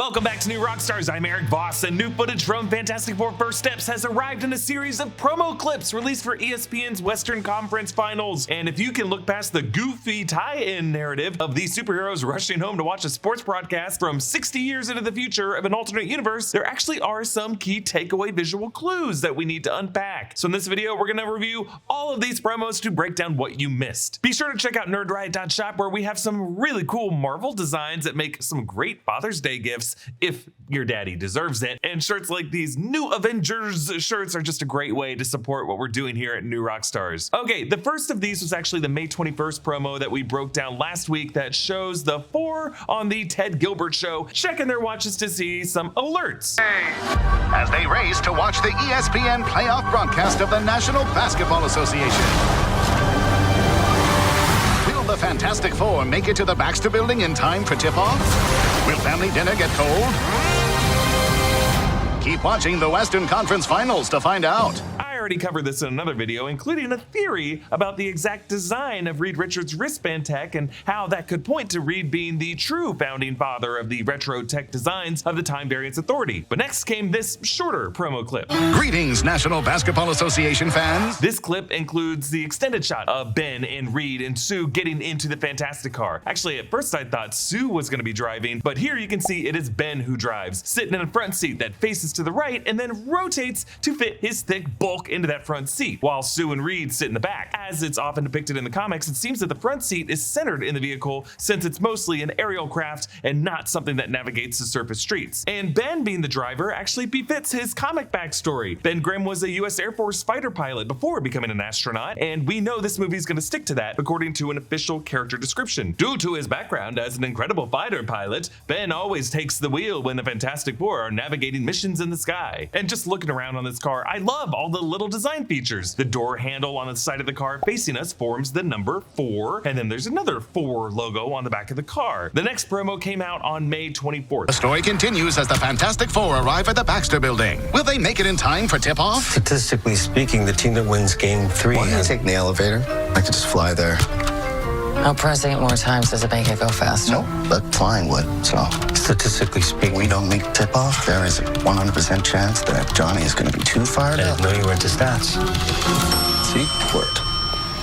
Welcome back to New Rockstars. I'm Erik Voss, and new footage from Fantastic Four First Steps has arrived in a series of promo clips released for ESPN's Western Conference Finals. And if you can look past the goofy tie-in narrative of these superheroes rushing home to watch a sports broadcast from 60 years into the future of an alternate universe, there actually are some key takeaway visual clues that we need to unpack. So in this video, we're going to review all of these promos to break down what you missed. Be sure to check out nerdriot.shop, where we have some really cool Marvel designs that make some great Father's Day gifts if your daddy deserves it. And shirts like these new Avengers shirts are just a great way to support what we're doing here at New Rockstars. Okay, the first of these was actually the May 21st promo that we broke down last week that shows the four on the Ted Gilbert show checking their watches to see some alerts. As they race to watch the ESPN playoff broadcast of the National Basketball Association. Will the Fantastic Four make it to the Baxter Building in time for tip-off? Will family dinner get cold? Keep watching the Western Conference Finals to find out. I already covered this in another video, including a theory about the exact design of Reed Richards' wristband tech and how that could point to Reed being the true founding father of the retro tech designs of the Time Variance Authority. But next came this shorter promo clip. Greetings, National Basketball Association fans. This clip includes the extended shot of Ben and Reed and Sue getting into the Fantastic car. Actually, at first I thought Sue was going to be driving, but here you can see it is Ben who drives, sitting in a front seat that faces to the right and then rotates to fit his thick bulk into that front seat, while Sue and Reed sit in the back. As it's often depicted in the comics, it seems that the front seat is centered in the vehicle since it's mostly an aerial craft and not something that navigates the surface streets. And Ben being the driver actually befits his comic backstory. Ben Grimm was a US Air Force fighter pilot before becoming an astronaut, and we know this movie is going to stick to that according to an official character description. Due to his background as an incredible fighter pilot, Ben always takes the wheel when the Fantastic Four are navigating missions in the sky. And just looking around on this car, I love all the little design features. The door handle on the side of the car facing us forms the number 4, and then there's another 4 logo on the back of the car. The next promo came out on May 24th. The story continues as the Fantastic Four arrive at the Baxter Building. Will they make it in time for tip-off? Statistically speaking, the team that wins game 3 Why don't you has... take the elevator? I could just fly there. How pressing it more times does it make it go faster? Nope, but flying would, so. Statistically speaking, We don't make tip-off, there is a 100% chance that Johnny is going to be too fired I up. didn't know you were into stats. See? Worked.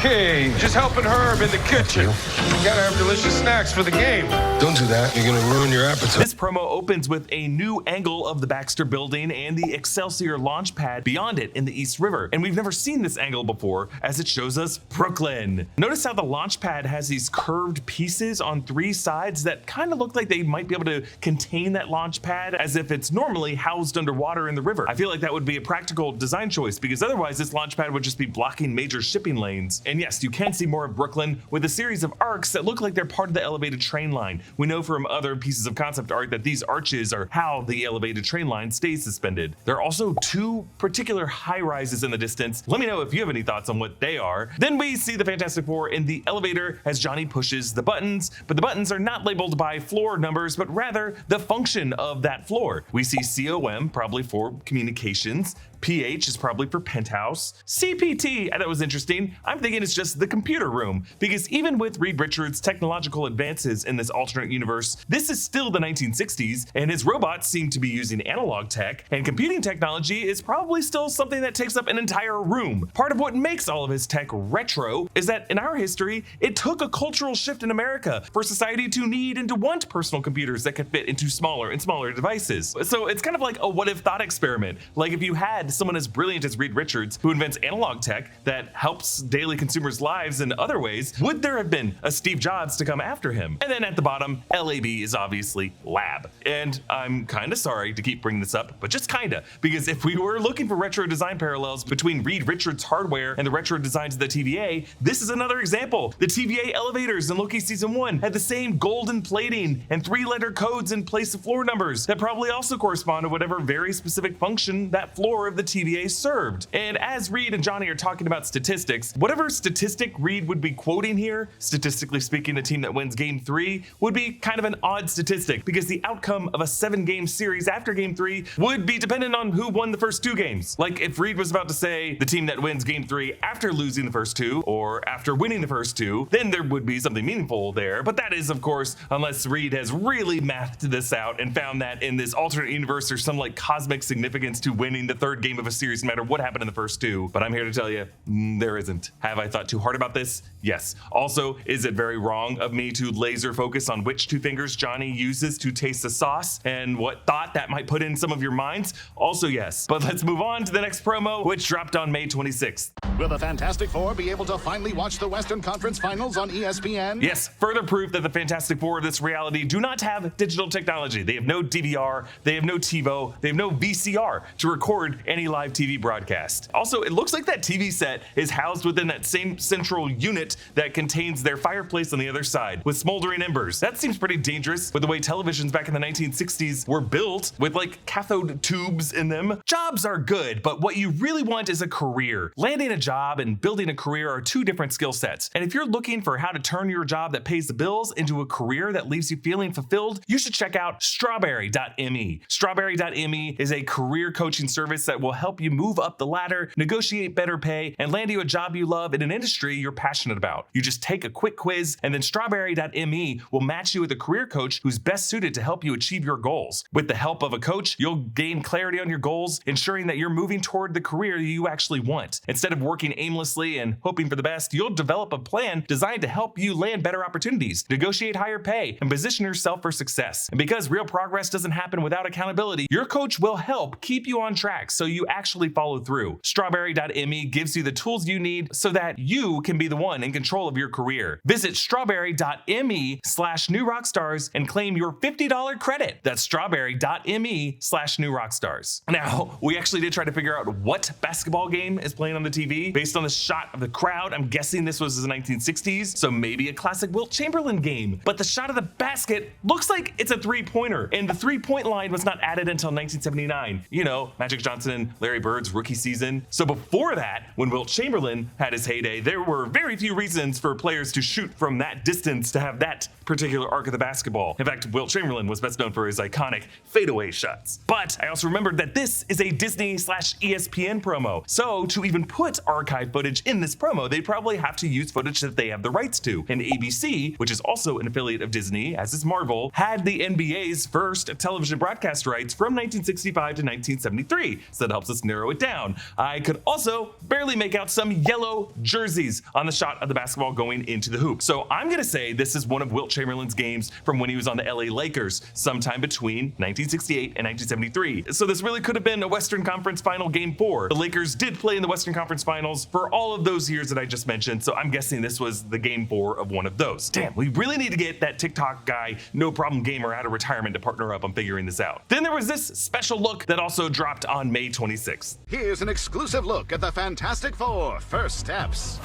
Hey, just helping Herb in the kitchen. You gotta have delicious snacks for the game. Don't do that. You're gonna ruin your appetite. This promo opens with a new angle of the Baxter Building and the Excelsior launch pad beyond it in the East River. And we've never seen this angle before, as it shows us Brooklyn. Notice how the launch pad has these curved pieces on 3 sides that kind of look like they might be able to contain that launch pad as if it's normally housed underwater in the river. I feel like that would be a practical design choice, because otherwise this launch pad would just be blocking major shipping lanes. And yes, you can see more of Brooklyn with a series of arcs that look like they're part of the elevated train line. We know from other pieces of concept art that these arches are how the elevated train line stays suspended. There are also 2 particular high rises in the distance. Let me know if you have any thoughts on what they are. Then we see the Fantastic Four in the elevator as Johnny pushes the buttons, but the buttons are not labeled by floor numbers, but rather the function of that floor. We see COM, probably for communications. PH is probably for penthouse. CPT, I thought was interesting. I'm thinking it's just the computer room, because even with Reed Richards' technological advances in this alternate universe, this is still the 1960s, and his robots seem to be using analog tech, and computing technology is probably still something that takes up an entire room. Part of what makes all of his tech retro is that in our history, it took a cultural shift in America for society to need and to want personal computers that could fit into smaller and smaller devices. So it's kind of like a what-if thought experiment. Like if you had someone as brilliant as Reed Richards who invents analog tech that helps daily consumers' lives in other ways, would there have been a Steve Jobs to come after him? And then at the bottom, LAB is obviously lab. And I'm kind of sorry to keep bringing this up, but just kinda, because if we were looking for retro design parallels between Reed Richards' hardware and the retro designs of the TVA, this is another example. The TVA elevators in Loki Season 1 had the same golden plating and 3-letter codes in place of floor numbers that probably also correspond to whatever very specific function that floor of the the TVA served. And as Reed and Johnny are talking about statistics, whatever statistic Reed would be quoting here, statistically speaking, the team that wins Game 3 would be kind of an odd statistic because the outcome of a 7-game series after Game 3 would be dependent on who won the first 2 games. Like if Reed was about to say the team that wins Game 3 after losing the first 2 or after winning the first 2, then there would be something meaningful there. But that is, of course, unless Reed has really mathed this out and found that in this alternate universe there's some like cosmic significance to winning the 3rd game of a series no matter what happened in the first 2. But I'm here to tell you, there isn't. Have I thought too hard about this? Yes. Also, is it very wrong of me to laser focus on which 2 fingers Johnny uses to taste the sauce and what thought that might put in some of your minds? Also yes. But let's move on to the next promo, which dropped on May 26th. Will the Fantastic Four be able to finally watch the Western Conference Finals on ESPN? Yes, further proof that the Fantastic Four of this reality do not have digital technology. They have no DVR, they have no TiVo, they have no VCR to record any live TV broadcast. Also, it looks like that TV set is housed within that same central unit that contains their fireplace on the other side with smoldering embers. That seems pretty dangerous with the way televisions back in the 1960s were built with like cathode tubes in them. Jobs are good, but what you really want is a career. Landing a job and building a career are 2 different skill sets. And if you're looking for how to turn your job that pays the bills into a career that leaves you feeling fulfilled, you should check out Strawberry.me. Strawberry.me is a career coaching service that will help you move up the ladder, negotiate better pay, and land you a job you love in an industry you're passionate about. You just take a quick quiz, and then Strawberry.me will match you with a career coach who's best suited to help you achieve your goals. With the help of a coach, you'll gain clarity on your goals, ensuring that you're moving toward the career you actually want. Instead of working aimlessly and hoping for the best, you'll develop a plan designed to help you land better opportunities, negotiate higher pay, and position yourself for success. And because real progress doesn't happen without accountability, your coach will help keep you on track so you actually follow through. Strawberry.me gives you the tools you need so that you can be the one in control of your career. Visit strawberry.me/newrockstars and claim your $50 credit. That's strawberry.me/newrockstars. Now, we actually did try to figure out what basketball game is playing on the TV based on the shot of the crowd. I'm guessing this was the 1960s, so maybe a classic Wilt Chamberlain game. But the shot of the basket looks like it's a 3-pointer, and the 3-point line was not added until 1979. You know, Magic Johnson and Larry Bird's rookie season. So before that, when Wilt Chamberlain had his heyday, there were very few reasons for players to shoot from that distance to have that particular arc of the basketball. In fact, Wilt Chamberlain was best known for his iconic fadeaway shots. But I also remembered that this is a Disney/ESPN promo. So to even put archive footage in this promo, they probably have to use footage that they have the rights to. And ABC, which is also an affiliate of Disney, as is Marvel, had the NBA's first television broadcast rights from 1965 to 1973. So that helps us narrow it down. I could also barely make out some yellow jerseys on the shot of the basketball going into the hoop. So I'm gonna say this is one of Wilt Chamberlain's games from when he was on the LA Lakers, sometime between 1968 and 1973. So this really could have been a Western Conference Final Game 4. The Lakers did play in the Western Conference Finals for all of those years that I just mentioned, so I'm guessing this was the Game 4 of one of those. Damn, we really need to get that TikTok guy, No Problem Gamer, out of retirement to partner up on figuring this out. Then there was this special look that also dropped on May 26th. Here's an exclusive look at the Fantastic Four First Steps.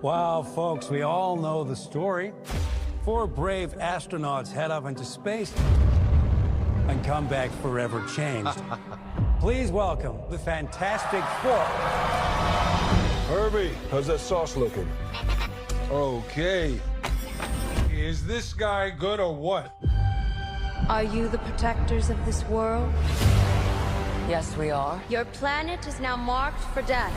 Wow, folks, we all know the story. 4 brave astronauts head up into space and come back forever changed. Please welcome the Fantastic Four. Herbie, how's that sauce looking? Okay. Is this guy good or what? Are you the protectors of this world? Yes, we are. Your planet is now marked for death.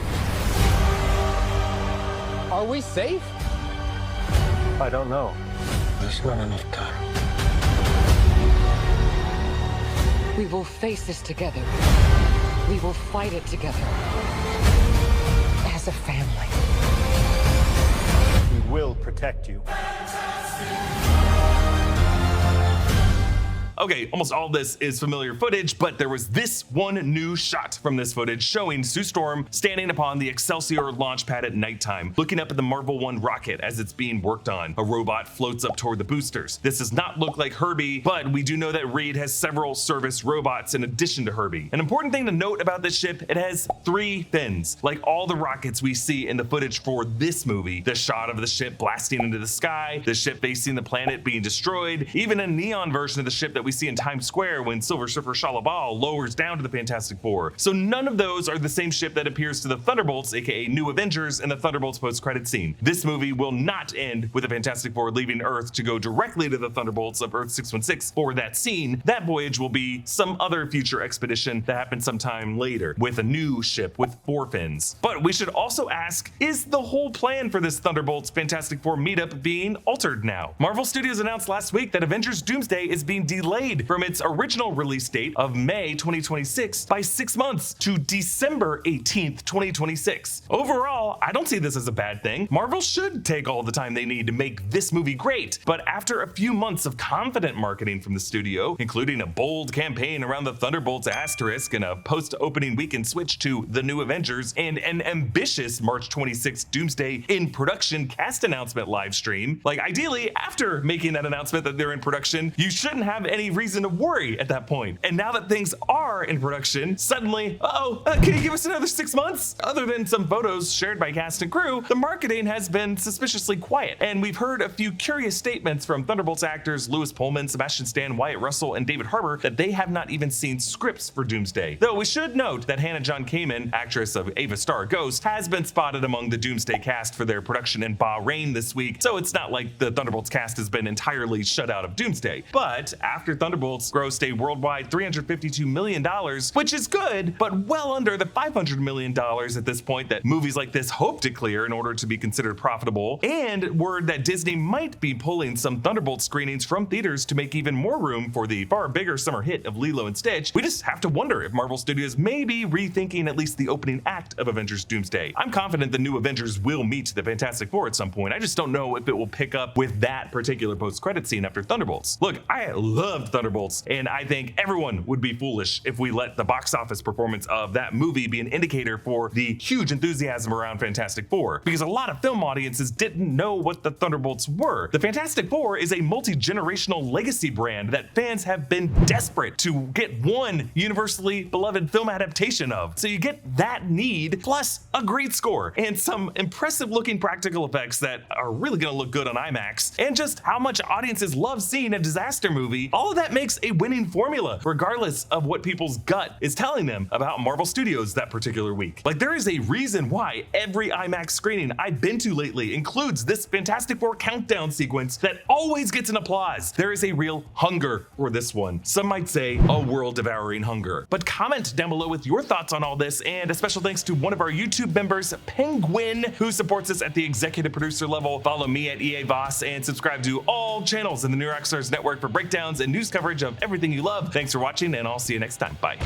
Are we safe? I don't know. There's not enough time. We will face this together. We will fight it together. As a family. We will protect you. Okay, almost all this is familiar footage, but there was this one new shot from this footage showing Sue Storm standing upon the Excelsior launch pad at nighttime, looking up at the Marvel 1 rocket as it's being worked on. A robot floats up toward the boosters. This does not look like Herbie, but we do know that Reed has several service robots in addition to Herbie. An important thing to note about this ship, it has 3 fins, like all the rockets we see in the footage for this movie. The shot of the ship blasting into the sky, the ship facing the planet being destroyed, even a neon version of the ship that we we see in Times Square when Silver Surfer Shalla-Bal lowers down to the Fantastic Four. So none of those are the same ship that appears to the Thunderbolts, aka New Avengers, in the Thunderbolts post-credit scene. This movie will not end with the Fantastic Four leaving Earth to go directly to the Thunderbolts of Earth 616 for that scene. That voyage will be some other future expedition that happens sometime later with a new ship with 4 fins. But we should also ask, is the whole plan for this Thunderbolts Fantastic Four meetup being altered now? Marvel Studios announced last week that Avengers Doomsday is being delayed from its original release date of May 2026 by 6 months to December 18th, 2026. Overall, I don't see this as a bad thing. Marvel should take all the time they need to make this movie great, but after a few months of confident marketing from the studio, including a bold campaign around the Thunderbolts asterisk and a post-opening weekend switch to The New Avengers and an ambitious March 26th Doomsday in production cast announcement live stream, like ideally after making that announcement that they're in production, you shouldn't have any reason to worry at that point. And now that things are in production, suddenly, can you give us another 6 months? Other than some photos shared by cast and crew, the marketing has been suspiciously quiet, and we've heard a few curious statements from Thunderbolts actors Louis Pullman, Sebastian Stan, Wyatt Russell, and David Harbour that they have not even seen scripts for Doomsday. Though we should note that Hannah John Kamen, actress of Ava Star Ghost, has been spotted among the Doomsday cast for their production in Bahrain this week, so it's not like the Thunderbolts cast has been entirely shut out of Doomsday. But after Thunderbolts grossed a worldwide $352 million, which is good, but well under the $500 million at this point that movies like this hope to clear in order to be considered profitable, and word that Disney might be pulling some Thunderbolt screenings from theaters to make even more room for the far bigger summer hit of Lilo and Stitch, we just have to wonder if Marvel Studios may be rethinking at least the opening act of Avengers Doomsday. I'm confident the New Avengers will meet the Fantastic Four at some point. I just don't know if it will pick up with that particular post-credit scene after Thunderbolts. Look, I loved Thunderbolts, and I think everyone would be foolish if we let the box office performance of that movie be an indicator for the huge enthusiasm around Fantastic Four, because a lot of film audiences didn't know what the Thunderbolts were. The Fantastic Four is a multi-generational legacy brand that fans have been desperate to get one universally beloved film adaptation of. So you get that need, plus a great score, and some impressive looking practical effects that are really gonna look good on IMAX, and just how much audiences love seeing a disaster movie. All of that makes a winning formula, regardless of what people's gut is telling them about Marvel Studios that particular week. Like, there is a reason why every IMAX screening I've been to lately includes this Fantastic Four countdown sequence that always gets an applause. There is a real hunger for this one. Some might say a world-devouring hunger. But comment down below with your thoughts on all this, and a special thanks to one of our YouTube members, Pengwin, who supports us at the executive producer level. Follow me at Erik Voss and subscribe to all channels in the New Rockstars network for breakdowns and news coverage of everything you love. Thanks for watching, and I'll see you next time. Bye.